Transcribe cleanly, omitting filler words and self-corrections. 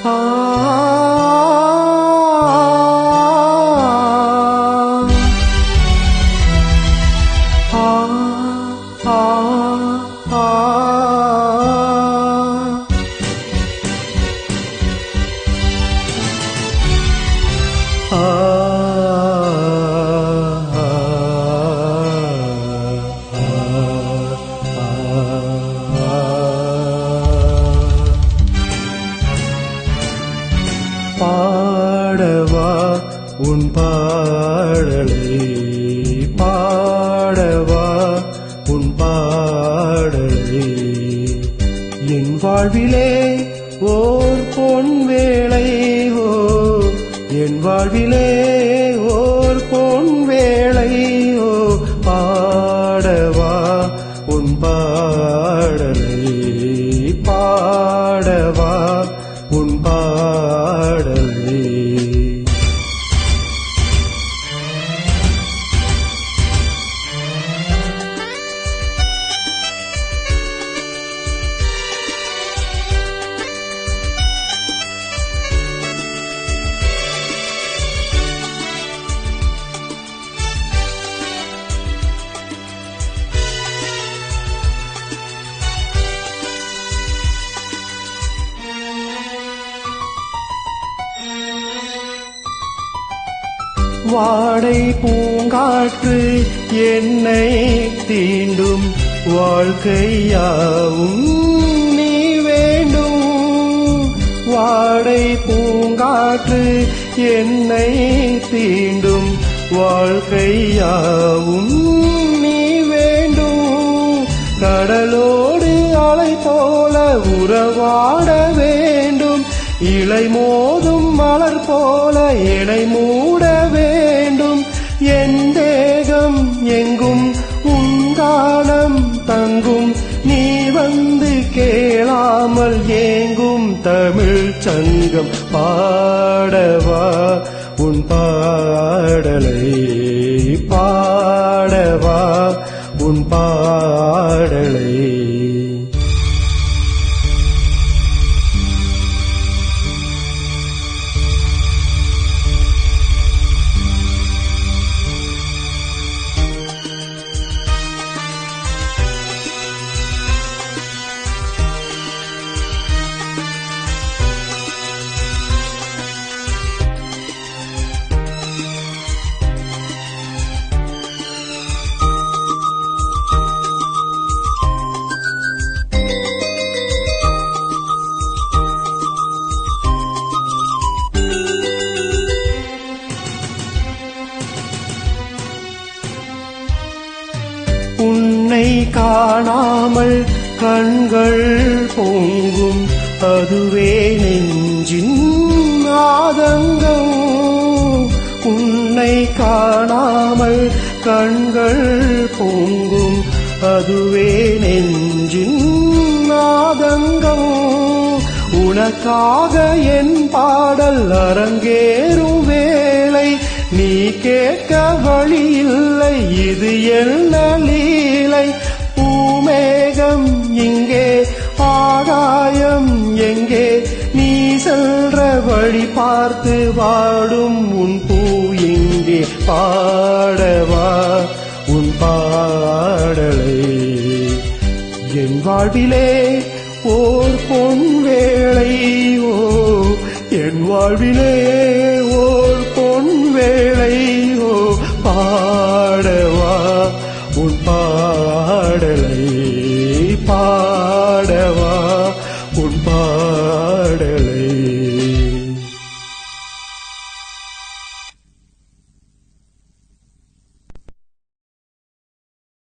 ஆ பாடவா உன் பாடலை பாடவா உன் பாடலை என் வாழ்விலே ஓர் பொன் வேளை ஓ என் வாழ்விலே ஓர் பொன் வேளை ஓ பாடவா உன் பாடலை பாடவா உன் பாடலை வாடை பூங்காற்று என்னை தீண்டும் வாழ்க்கையாவும் நீ வேண்டும் வாடை பூங்காற்று என்னை தீண்டும் வாழ்க்கையாவும் நீ வேண்டும் கடலோடு அலை போல உறவாட வேண்டும் இலை மோதும் மலர் போல என்னை மூட வேண்டும் என் தேகம் எங்கும் உங்கானம் தங்கும் நீ வந்து கேளாமல் ஏங்கும் தமிழ் சங்கம் பாடவா உன் பாடலை பாடவா உன் பாடலை உன்னை காணாமல் கண்கள் பொங்கும் அதுவே நெஞ்சின் ஆதங்கம் உன்னை காணாமல் கண்கள் பொங்கும் அதுவே நெஞ்சின் ஆதங்கம் உனக்காக என் பாடல் அரங்கேறும் வேளை நீ கேட்க வழி இல்லை இது என்ன லீலை பூமேகம் இங்கே ஆகாயம் எங்கே நீ செல்ற வழி பார்த்து வாடும் உன் பூ எங்கே பாடவா உன் பாடலை என் வாழ்விலே ஓர் பொன் வேளை ஓ என் வாழ்விலே ஓர் பொன் வேளை ஓ பாடவா உன் பாடலை பாடவா உன் பாடலை